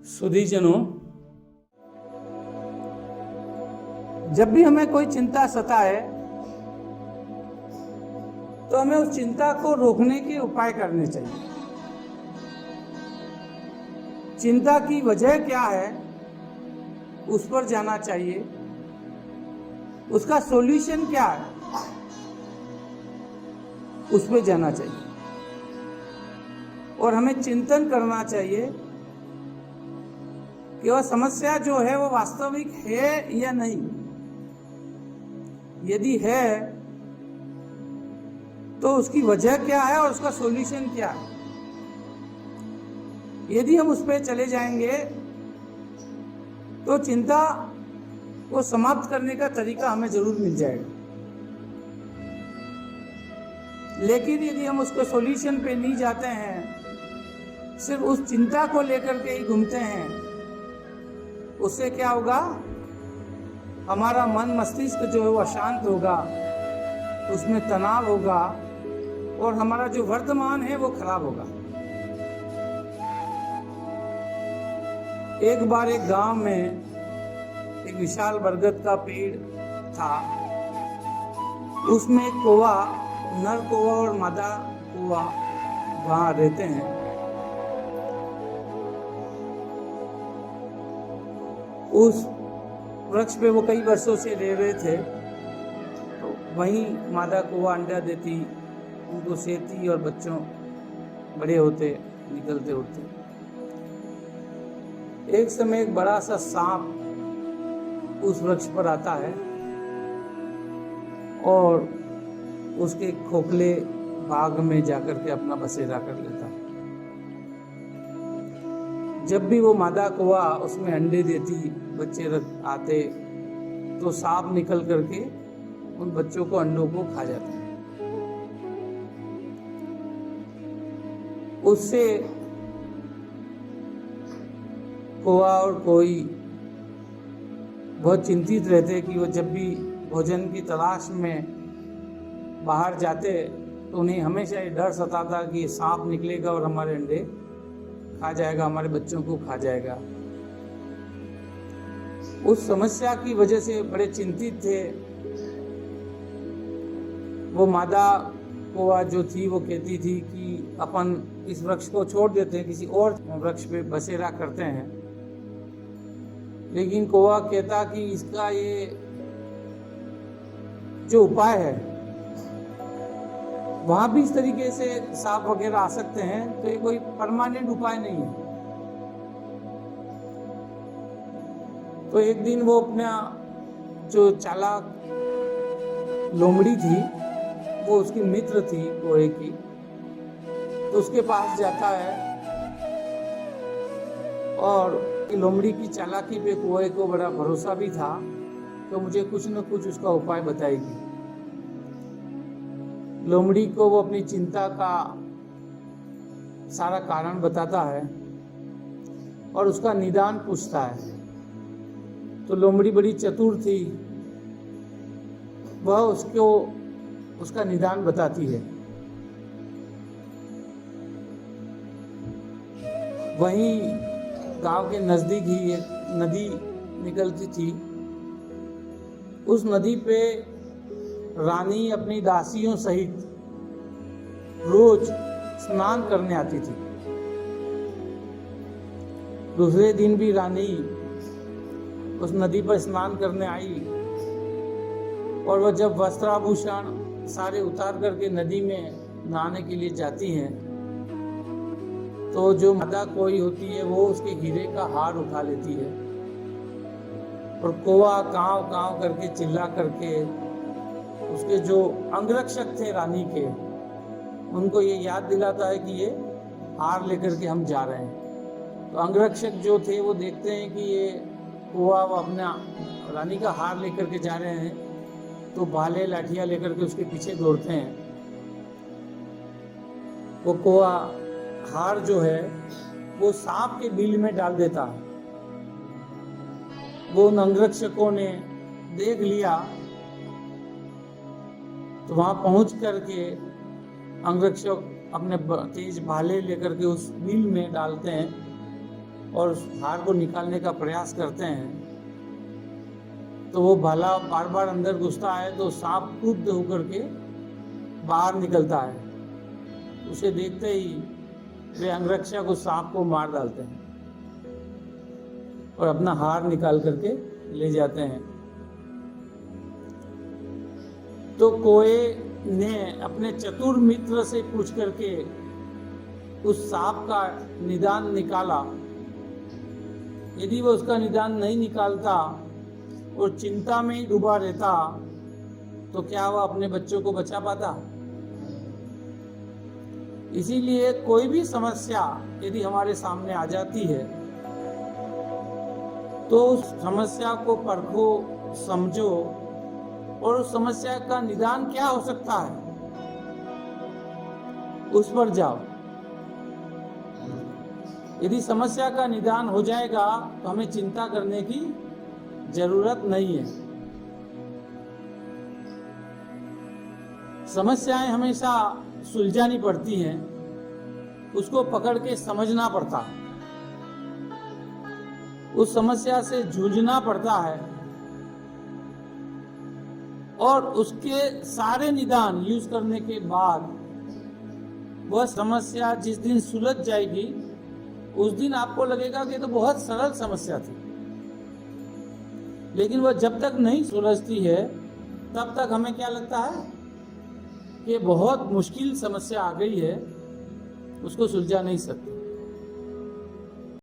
सुधीजनों, जब भी हमें कोई चिंता सताए तो हमें उस चिंता को रोकने के उपाय करने चाहिए। चिंता की वजह क्या है उस पर जाना चाहिए, उसका सॉल्यूशन क्या है उस पर जाना चाहिए, और हमें चिंतन करना चाहिए कि वह समस्या जो है वो वास्तविक है या नहीं। यदि है तो उसकी वजह क्या है और उसका सॉल्यूशन क्या है। यदि हम उस पर चले जाएंगे तो चिंता को समाप्त करने का तरीका हमें जरूर मिल जाएगा। लेकिन यदि हम उसके सॉल्यूशन पे नहीं जाते हैं, सिर्फ उस चिंता को लेकर के ही घूमते हैं, उससे क्या होगा, हमारा मन मस्तिष्क जो है वो अशांत होगा, उसमें तनाव होगा और हमारा जो वर्तमान है वो खराब होगा। एक बार एक गांव में एक विशाल बरगद का पेड़ था। उसमें एक कौवा, नर कौवा और मादा कौवा वहां रहते हैं। उस वृक्ष पे वो कई वर्षों से रह रहे थे। तो वहीं मादा कौवा अंडा देती, उनको सेती और बच्चों बड़े होते निकलते उठते। एक समय एक बड़ा सा सांप उस वृक्ष पर आता है और उसके खोखले बाग में जाकर के अपना बसेरा कर लेता है। जब भी वो मादा कौवा उसमें अंडे देती, बच्चे आते, तो सांप निकल करके उन बच्चों को, अंडों को खा जाता है। उससे कौवा और कोई बहुत चिंतित रहते कि वो जब भी भोजन की तलाश में बाहर जाते तो उन्हें हमेशा ये डर सताता कि सांप निकलेगा और हमारे अंडे खा जाएगा, हमारे बच्चों को खा जाएगा। उस समस्या की वजह से बड़े चिंतित थे। वो मादा कौवा जो थी वो कहती थी कि अपन इस वृक्ष को छोड़ देते हैं, किसी और वृक्ष पे बसेरा करते हैं। लेकिन कौवा कहता कि इसका ये जो उपाय है, वहां भी इस तरीके से सांप वगैरह आ सकते हैं, तो ये कोई परमानेंट उपाय नहीं है। तो एक दिन वो अपना जो चालाक लोमड़ी थी, वो उसकी मित्र थी कौवे की, तो उसके पास जाता है और लोमड़ी की चालाकी पे कौवे को बड़ा भरोसा भी था, तो मुझे कुछ न कुछ उसका उपाय बताएगी। लोमड़ी को वो अपनी चिंता का सारा कारण बताता है और उसका निदान पूछता है। तो लोमड़ी बड़ी चतुर थी, वह उसको उसका निदान बताती है। वहीं गांव के नजदीक ही एक नदी निकलती थी। उस नदी पे रानी अपनी दासियों सहित रोज स्नान करने आती थी। दूसरे दिन भी रानी उस नदी पर स्नान करने आई और वह जब वस्त्राभूषण सारे उतार करके नदी में नहाने के लिए जाती हैं, तो जो मादा कोई होती है वो उसके हीरे का हार उठा लेती है और कौवा कांव कांव करके चिल्ला करके उसके जो अंगरक्षक थे रानी के, उनको ये याद दिलाता है कि ये हार लेकर के हम जा रहे हैं। तो अंगरक्षक जो थे वो देखते हैं कि ये कौवा वो अपना रानी का हार लेकर के जा रहे हैं, तो भाले लाठियां लेकर के उसके पीछे दौड़ते हैं। वो कौवा हार जो है वो सांप के बिल में डाल देता है। वो उन अंगरक्षकों ने देख लिया, तो वहां पहुंच करके अंगरक्षक अपने तेज भाले लेकर के उस बिल में डालते हैं और उस हार को निकालने का प्रयास करते हैं, तो वो भाला बार बार अंदर घुसता है तो सांप क्रुद्ध होकर के बाहर निकलता है। उसे देखते ही वे अंगरक्षक उस सांप को मार डालते हैं और अपना हार निकाल करके ले जाते हैं। तो कोए ने अपने चतुर मित्र से पूछ करके उस सांप का निदान निकाला। यदि वो उसका निदान नहीं निकालता और चिंता में ही डूबा रहता तो क्या वह अपने बच्चों को बचा पाता? इसीलिए कोई भी समस्या यदि हमारे सामने आ जाती है तो उस समस्या को परखो, समझो और उस समस्या का निदान क्या हो सकता है उस पर जाओ। यदि समस्या का निदान हो जाएगा तो हमें चिंता करने की जरूरत नहीं है। समस्याएं हमेशा सुलझानी पड़ती हैं, उसको पकड़ के समझना पड़ता है, उस समस्या से जूझना पड़ता है और उसके सारे निदान यूज करने के बाद वह समस्या जिस दिन सुलझ जाएगी उस दिन आपको लगेगा कि तो बहुत सरल समस्या थी। लेकिन वह जब तक नहीं सुलझती है तब तक हमें क्या लगता है कि बहुत मुश्किल समस्या आ गई है, उसको सुलझा नहीं सकते।